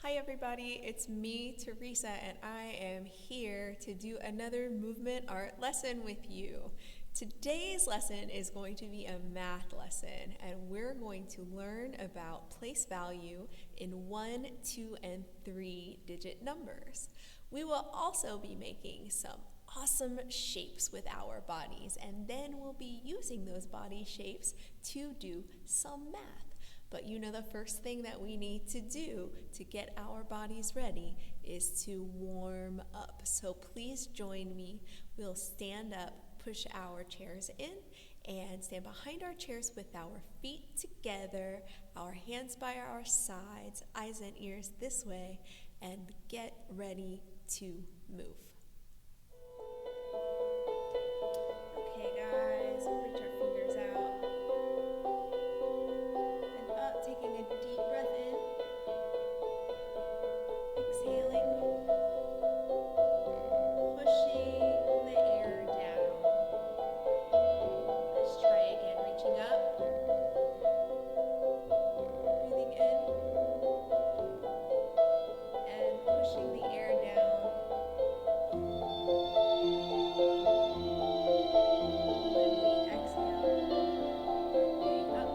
Hi everybody, it's me, Theresa, and I am here to do another movement art lesson with you. Today's lesson is going to be a math lesson, and we're going to learn about place value in 1, 2, and 3-digit numbers. We will also be making some awesome shapes with our bodies, and then we'll be using those body shapes to do some math. But you know, the first thing that we need to do to get our bodies ready is to warm up. So please join me. We'll stand up, push our chairs in, and stand behind our chairs with our feet together, our hands by our sides, eyes and ears this way, and get ready to move. Okay, guys, we'll reach our fingers out. Taking a deep breath in, exhaling, pushing the air down. Let's try again, reaching up, breathing in, and pushing the air down. When we exhale, bringing up.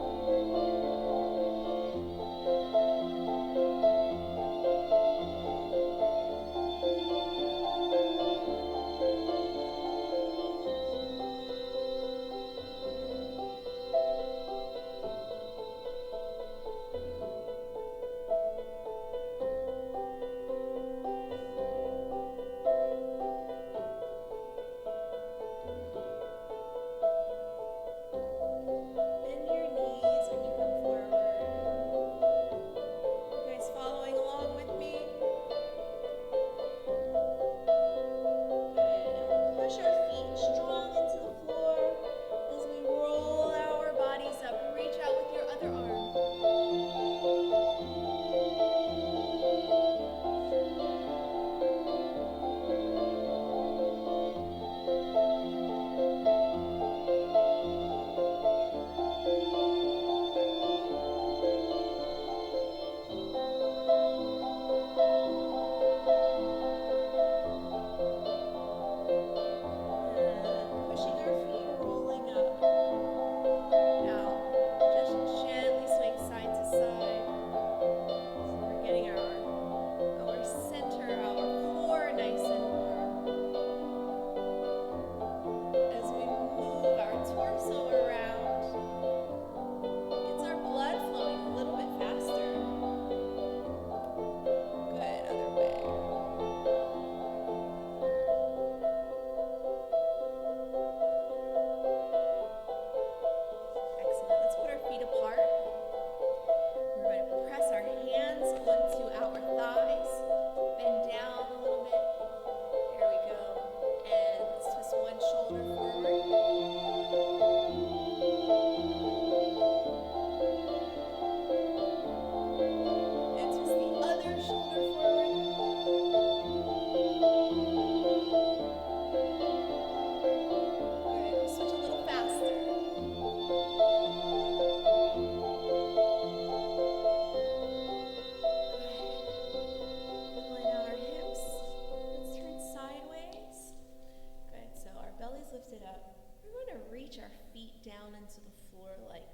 Lifted up. We're going to reach our feet down into the floor like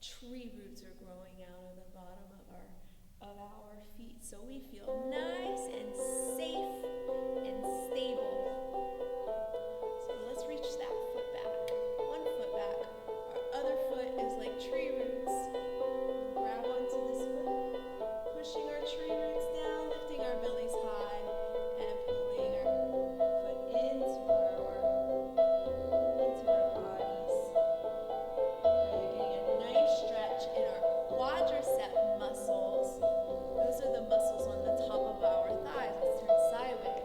tree roots are growing out of the bottom of our feet, so we feel nice and safe and stable. So let's reach that foot back. One foot back. Our other foot is like tree roots. Grab onto this foot, pushing our tree roots down, lifting our bellies high, and pulling our foot into our bodies. We're getting a nice stretch in our quadricep muscles. Those are the muscles on the top of our thighs. Let's turn sideways.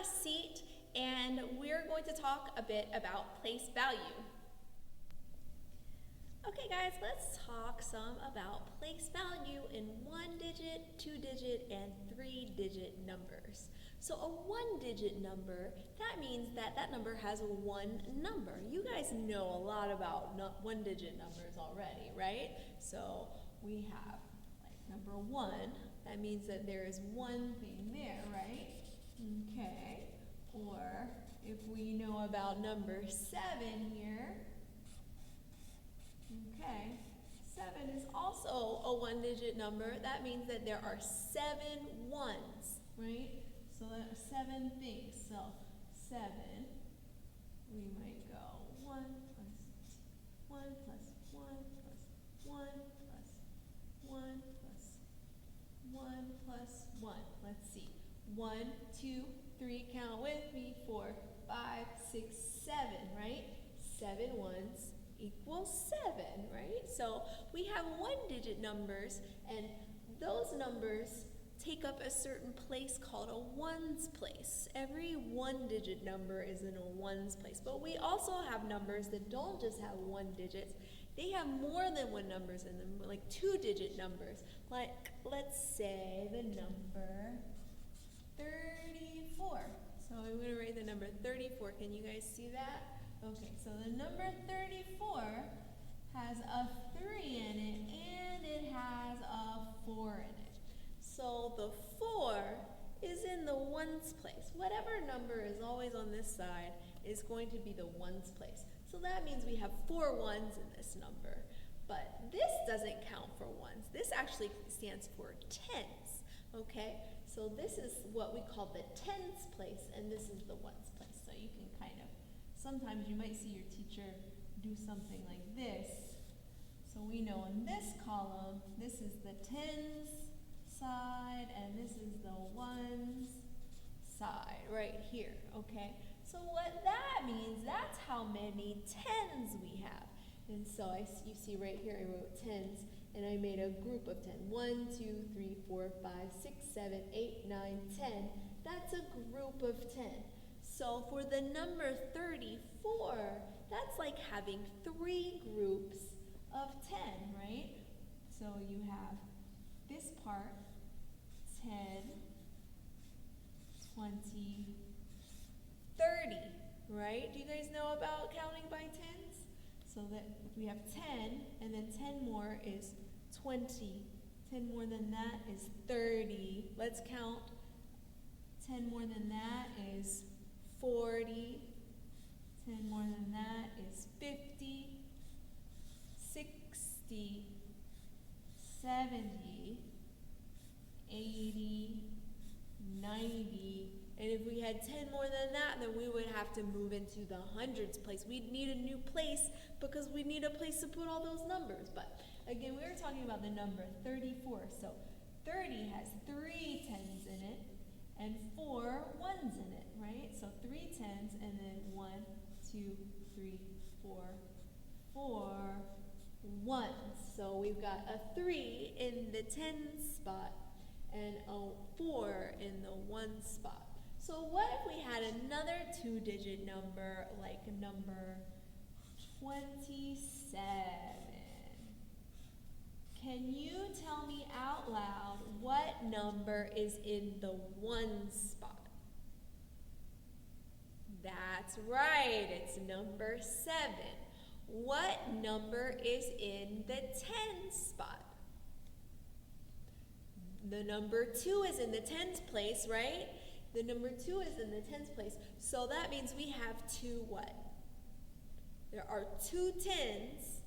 a seat and we're going to talk a bit about place value. Okay guys, let's talk some about place value in 1-digit, 2-digit, and 3-digit numbers. So a 1-digit number, that means that that number has one number. You guys know a lot about 1-digit numbers already, right? So we have like number 1, that means that there is one thing there, right? Okay, or if we know about number 7 here, okay, 7 is also a 1-digit number. That means that there are 7 ones, right? So that's 7 things. So 7, we might go 1 plus 1 plus 1 plus 1 plus 1 plus 1 plus 1. Let's see. 1, 2, 3, count with me, 4, 5, 6, 7, right? 7 ones equals 7, right? So we have 1-digit numbers, and those numbers take up a certain place called a ones place. Every 1-digit number is in a ones place, but we also have numbers that don't just have 1 digits. They have more than 1 numbers in them, like 2-digit numbers. Like, let's say the number 34. So I'm going to write the number 34. Can you guys see that? Okay, so the number 34 has a 3 in it, and it has a 4 in it. So the 4 is in the ones place. Whatever number is always on this side is going to be the ones place. So that means we have 4 ones in this number. But this doesn't count for ones. This actually stands for tens, okay? So this is what we call the tens place, and this is the ones place. So you can kind of, sometimes you might see your teacher do something like this. So we know in this column, this is the tens side, and this is the ones side right here, okay? So what that means, that's how many tens we have. And so you see right here, I wrote tens, and I made a group of 10. 1, 2, 3, 4, 5, 6, 7, 8, 9, 10. That's a group of 10. So for the number 34, that's like having 3 groups of 10, right? So you have this part, 10, 20, 30, right? Do you guys know about counting by tens? So that if we have 10, and then 10 more is 20. 10 more than that is 30. Let's count. 10 more than that is 40. 10 more than that is 50, 60, 70, 80, 90, and if we had 10 more than that, then we would have to move into the hundreds place. We'd need a new place because we need a place to put all those numbers. But again, we were talking about the number 34. So 30 has 3 tens in it and 4 ones in it, right? So 3 tens and then 1, 2, 3, 4, 4 ones. So we've got a 3 in the 10 spot and a 4 in the 1 spot. So what if we had another 2-digit number, like number 27? Can you tell me out loud what number is in the 1 spot? That's right, it's number 7. What number is in the 10 spot? The number 2 is in the 10th place, right? The number 2 is in the 10th place. So that means we have 2 what? There are 2 tens.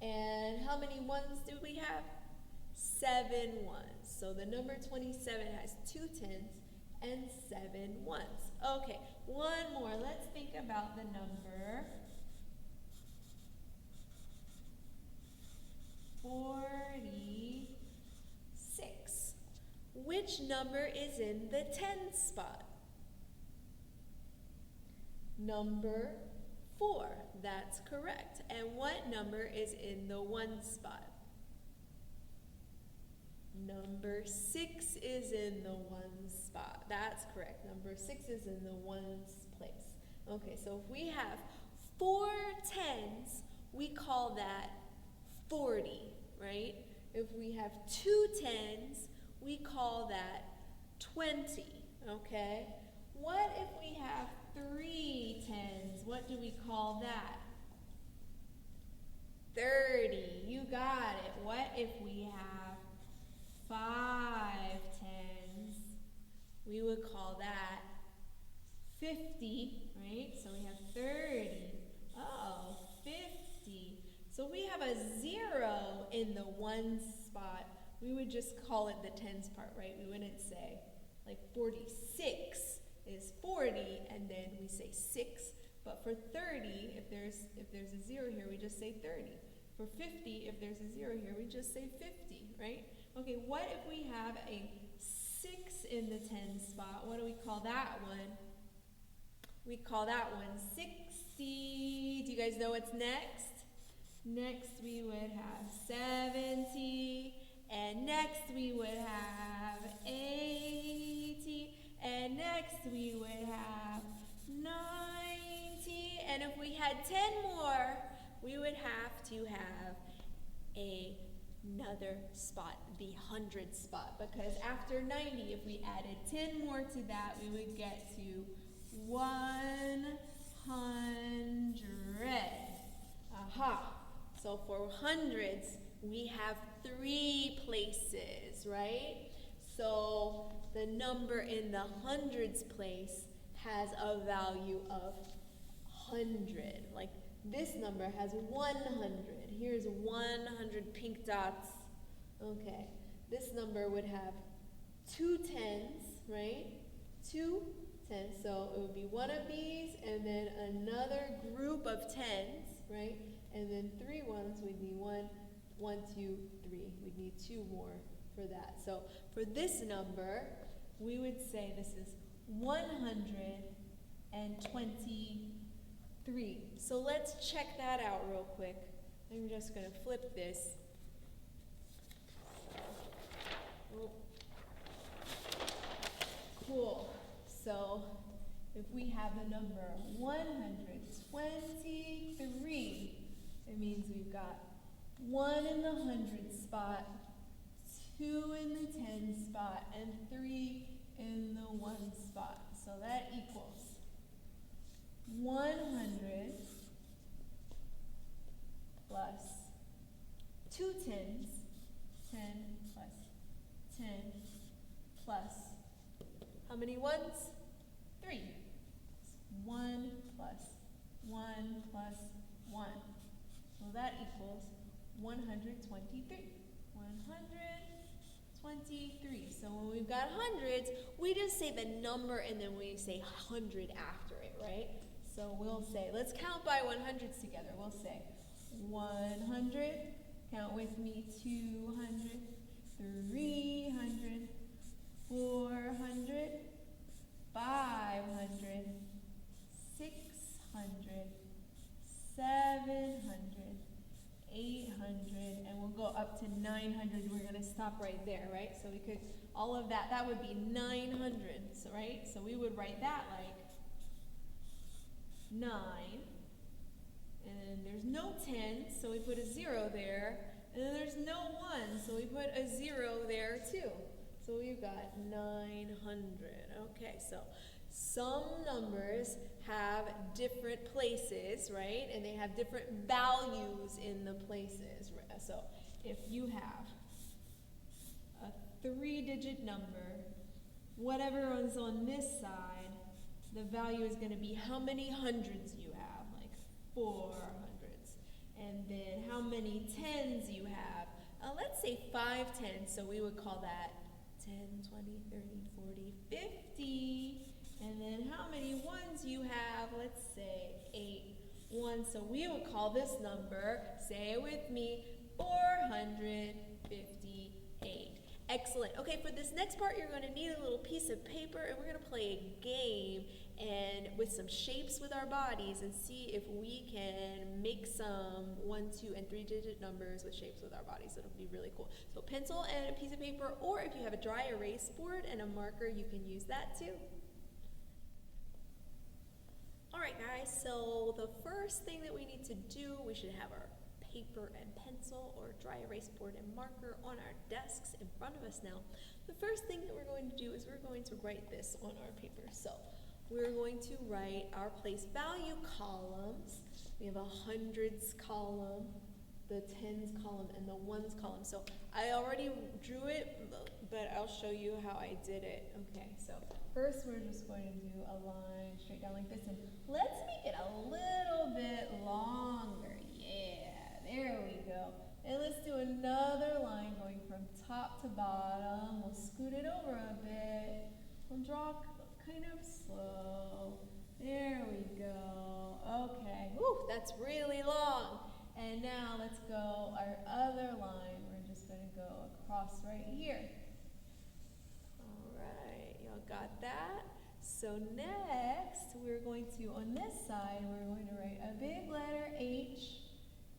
And how many ones do we have? 7 ones. So the number 27 has 2 tens and 7 ones. Okay, one more. Let's think about the number 46. Which number is in the 10 spot? Number 4. That's correct. And what number is in the 1 spot? Number 6 is in the ones spot. That's correct. Number 6 is in the ones place. Okay, so if we have 4 tens, we call that 40, right? If we have 2 tens, we call that 20, okay? What if we have 3 tens? What do we call that? 30. You got it. What if we have 5 tens? We would call that 50, right? So we have 30. Oh, 50. So we have a 0 in the ones spot. We would just call it the tens part, right? We wouldn't say, like 46 is 40, and then we say 6. But for 30, if there's a 0 here, we just say 30. For 50, if there's a 0 here, we just say 50, right? Okay, what if we have a 6 in the tens spot? What do we call that one? We call that one 60. Do you guys know what's next? Next we would have 70, and next we would have 80, and next we would have 90, and if we had 10 more, we would have to have another spot, the 100 spot, because after 90, if we added 10 more to that, we would get to 100. Aha! So for hundreds, we have 3 places, right? So the number in the hundreds place has a value of 100. Like this number has 100. Here's 100 pink dots. Okay, this number would have 2 tens, right? 2 tens, so it would be one of these and then another group of tens, right? And then 3 ones, we'd need 1, 2, 3. We'd need 2 more for that. So for this number, we would say this is 123. So let's check that out real quick. I'm just going to flip this. Oh. Cool. So if we have the number 123, it means we've got 1 in the 100 spot, 2 in the 10 spot, and 3 in the 1 spot. So that equals 100 plus 2 tens, 10 plus 10 plus, how many ones? 3. 1 plus 1 plus 1. So that equals 123. 123. So when we've got hundreds, we just say the number and then we say 100 after it, right? So we'll say, let's count by 100s together. We'll say 100, count with me, 200, 300, 400, 500, 600, 700, 800, and we'll go up to 900. We're going to stop right there, right? So we could, all of that, that would be 900, so, right? So we would write that like 9, and there's no 10, so we put a 0 there, and then there's no 1, so we put a 0 there too. So we've got 900. Okay, so some numbers have different places, right? And they have different values in the places. So if you have a 3-digit number, whatever is on this side, the value is going to be how many hundreds you have, like 4 hundreds. And then how many tens you have. Let's say 5 tens, so we would call that 10, 20, 30, 40, 50. And then how many ones you have? Let's say 8 ones. So we would call this number, say it with me, 458. Excellent. Okay, for this next part, you're going to need a little piece of paper, and we're going to play a game. and with some shapes with our bodies and see if we can make some 1, 2, and 3-digit numbers with shapes with our bodies. It'll be really cool. So pencil and a piece of paper, or if you have a dry erase board and a marker, you can use that too. All right, guys, so the first thing that we need to do, we should have our paper and pencil or dry erase board and marker on our desks in front of us now. The first thing that we're going to do is we're going to write this on our paper. So we're going to write our place value columns. We have a hundreds column, the tens column, and the ones column. So I already drew it, but I'll show you how I did it. Okay, so first we're just going to do a line straight down like this, and let's make it a little bit longer. Yeah, there we go. And let's do another line going from top to bottom. We'll scoot it over a bit. We'll draw kind of slow. There we go. Okay. Woo, that's really long. And now let's go our other line. We're just going to go across right here. All right, y'all got that? So next, we're going to, on this side, we're going to write a big letter H.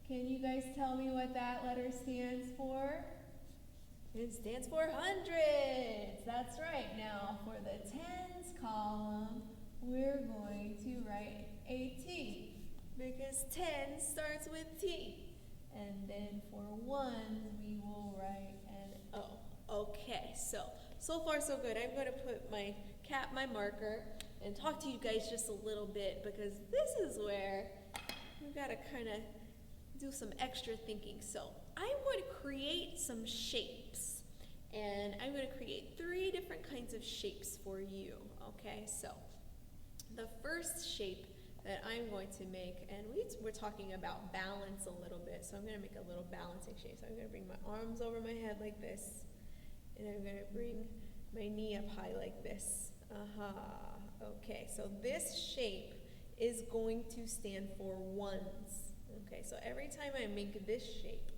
Can you guys tell me what that letter stands for? It stands for hundreds. That's right. Now for the tens column, we're going to write a T because 10 starts with T. And then for ones, we will write an O. Okay, so far so good. I'm going to put my marker and talk to you guys just a little bit because this is where we've got to kind of do some extra thinking. So I'm going to create some shapes, and I'm going to create 3 different kinds of shapes for you. Okay, so the first shape that I'm going to make, and we're talking about balance a little bit, so I'm going to make a little balancing shape. So I'm going to bring my arms over my head like this, and I'm going to bring my knee up high like this. Okay, so this shape is going to stand for ones. Okay, so every time I make this shape,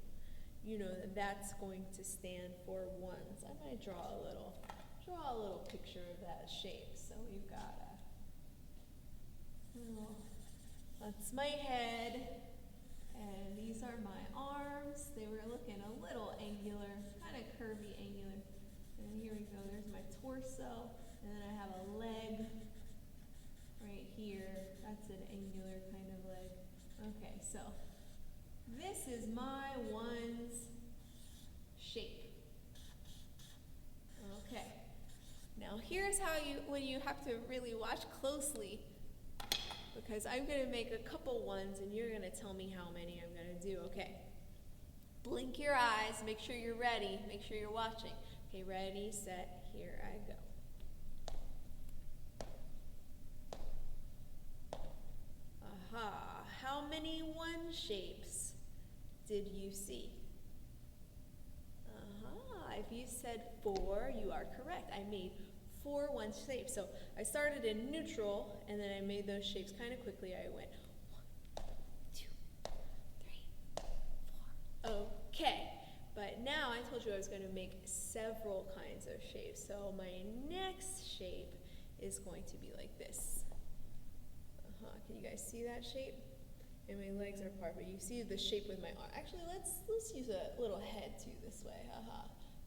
you know that's going to stand for ones. I'm going to draw a little picture of that shape. So we've got that's my head, and these are my arms. They were looking a little angular, kind of curvy angular. And here we go, there's my torso, and then I have a leg right here. That's an angular kind of leg. Okay, so this is my ones shape. Okay, now here's how when you have to really watch closely, because I'm going to make a couple ones and you're going to tell me how many I'm going to do. Okay, blink your eyes, make sure you're ready, make sure you're watching. Okay, ready, set, here I go. How many one shapes did you see? If you said 4, you are correct. I made 4 one shapes. So I started in neutral, and then I made those shapes kind of quickly. I went 1, 2, 3, 4. Okay, but now I told you I was going to make several kinds of shapes. So my next shape is going to be like this. Can you guys see that shape? And my legs are apart, but you see the shape with my arm. Actually, let's use a little head too this way.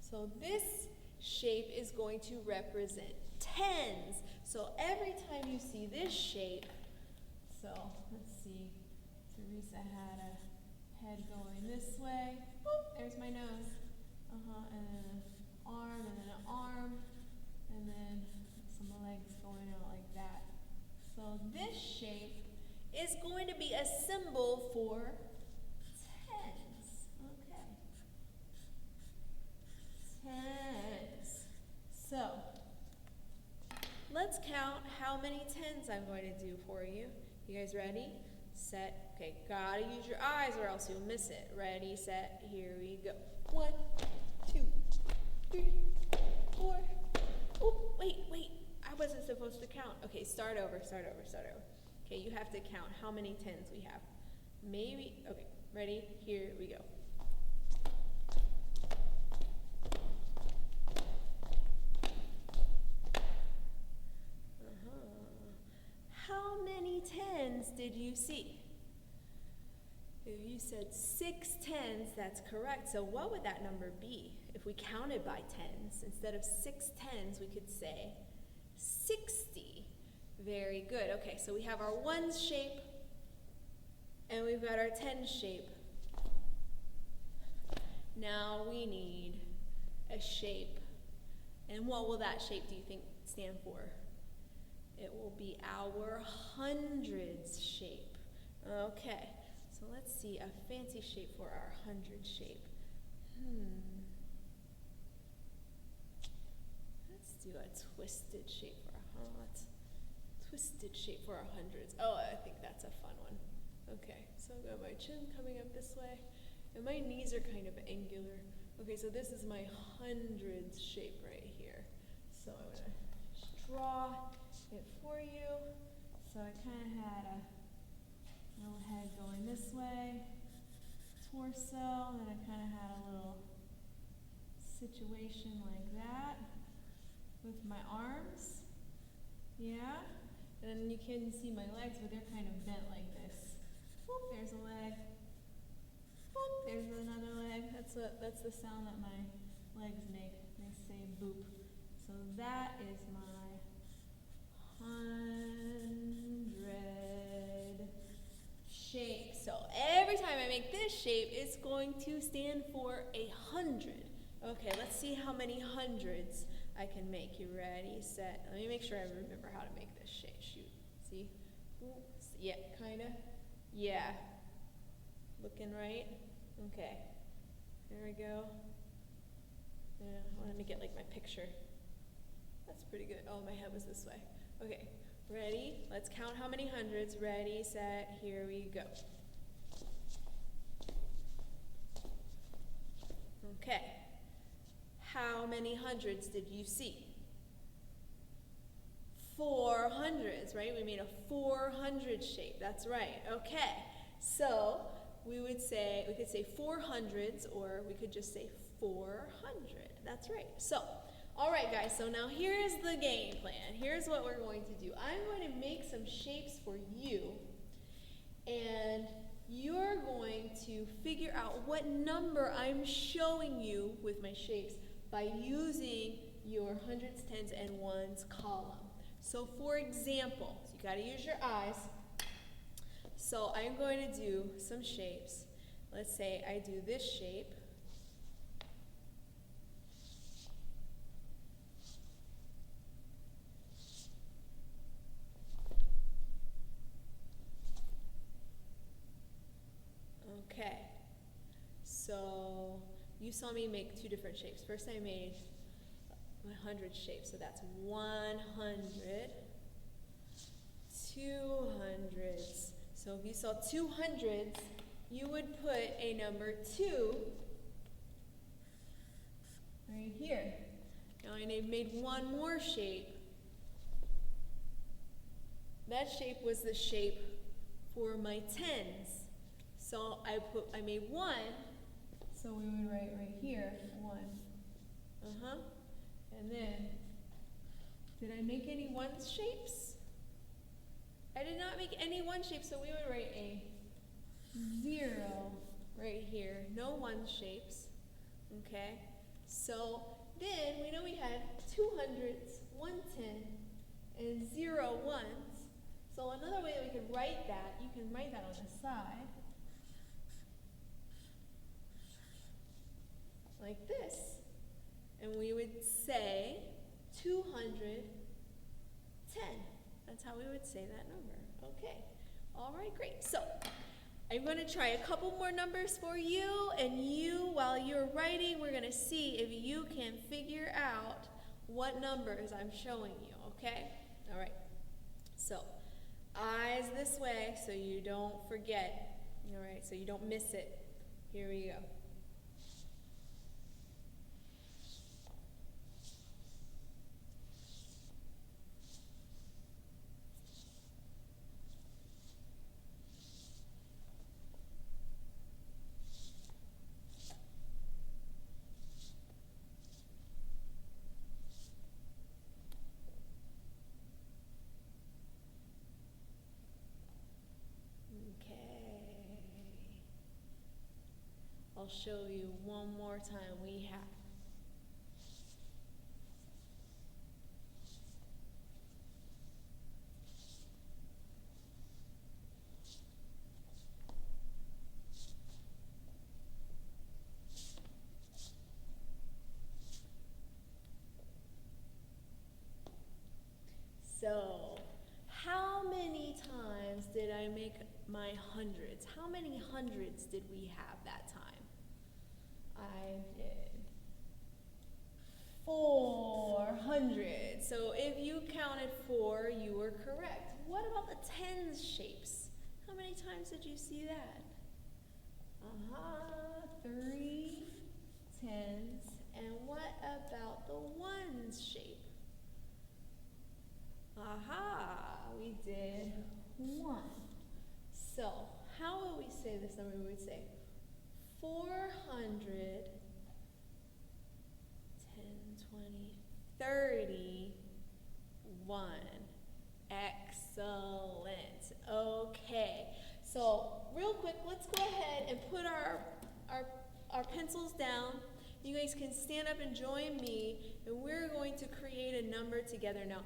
So this shape is going to represent tens. So every time you see this shape, so let's see, Theresa had a head going this way. Oop, there's my nose. And then an arm, and then an arm, and then some legs going out like that. So this shape is going to be a symbol for tens. Okay. Tens. So let's count how many tens I'm going to do for you. You guys ready? Set. Okay, gotta use your eyes or else you'll miss it. Ready, set, here we go. 1, 2, 3, 4. Oh, wait. I wasn't supposed to count. Okay, start over. Okay, you have to count how many tens we have. Maybe, okay, ready? Here we go. tens did you see? If you said 6 tens, that's correct. So what would that number be? If we counted by tens, instead of 6 tens, we could say 60. Very good. Okay, so we have our ones shape, and we've got our tens shape. Now we need a shape. And what will that shape, do you think, stand for? It will be our hundreds shape. Okay, so let's see a fancy shape for our hundred shape. Let's do a twisted shape for our hundreds. Oh, I think that's a fun one. Okay, so I've got my chin coming up this way, and my knees are kind of angular. Okay, so this is my hundreds shape right here. So I'm going to draw it for you. So I kind of had a little head going this way, torso, and then I kind of had a little situation like that with my arms. Yeah? And then you can see my legs, but they're kind of bent like this. Whoop, there's a leg. Whoop, there's another leg. That's the sound that my legs make. They say boop. So that is my 100 shape. So every time I make this shape, it's going to stand for 100. Okay, let's see how many hundreds I can make. You ready, set. Let me make sure I remember how to make this shape. Shoot. See? Ooh. Yeah, kind of. Yeah. Looking right? Okay. There we go. Yeah, let me get like my picture. That's pretty good. Oh, my head was this way. Okay, ready? Let's count how many hundreds. Ready, set, here we go. Okay. How many hundreds did you see? 4 hundreds, right? We made a 400 shape. That's right. Okay. So we could say 4 hundreds, or we could just say 400. That's right. So, all right, guys. So now here's the game plan. Here's what we're going to do. I'm going to make some shapes for you, and you're going to figure out what number I'm showing you with my shapes by using your hundreds, tens, and ones column. So for example, so you got to use your eyes. So I'm going to do some shapes. Let's say I do this shape. Okay. So you saw me make 2 different shapes. First I made 100 shapes, so that's 100, 200s. So if you saw 200s, you would put a number 2 right here. Now I made one more shape. That shape was the shape for my tens. So I made 1, so we would write right here, 1. And then, did I make any ones shapes? I did not make any one shapes, so we would write a 0 right here. No ones shapes. Okay? So then we know we had 200s, 110, and 0 ones. So another way that we could write that, you can write that on the side. Like this. And we would say 210. That's how we would say that number. Okay. All right, great. So I'm going to try a couple more numbers for you, and you, while you're writing, we're going to see if you can figure out what numbers I'm showing you, okay? All right. So eyes this way so you don't forget. All right, so you don't miss it. Here we go. I'll show you one more time. We have So, how many times did I make my hundreds? How many hundreds did we have that time? I did 400. So if you counted 4, you were correct. What about the tens shapes? How many times did you see that? 3 tens. And what about the ones shape? We did 1. So, how will we say this number? We would say 400, 10, 20, 31. Excellent. Okay. So, real quick, let's go ahead and put our pencils down. You guys can stand up and join me, and we're going to create a number together now.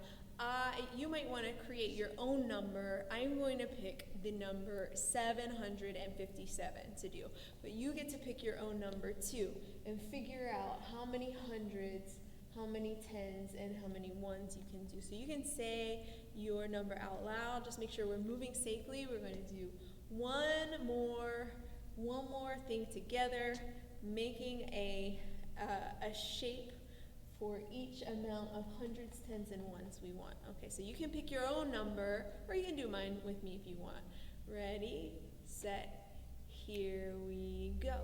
You might want to create your own number. I'm going to pick the number 757 to do. But you get to pick your own number too and figure out how many hundreds, how many tens, and how many ones you can do. So you can say your number out loud. Just make sure we're moving safely. We're going to do one more thing together, making a shape for each amount of hundreds, tens, and ones we want. Okay, so you can pick your own number, or you can do mine with me if you want. Ready, set, here we go.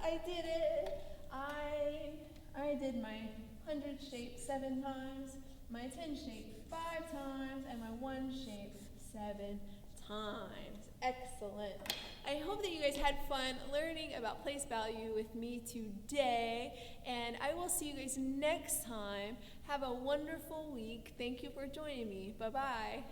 I did it. I did my 100 shape 7 times, my 10 shape 5 times, and my 1 shape 7 times. Excellent. I hope that you guys had fun learning about place value with me today, and I will see you guys next time. Have a wonderful week. Thank you for joining me. Bye-bye.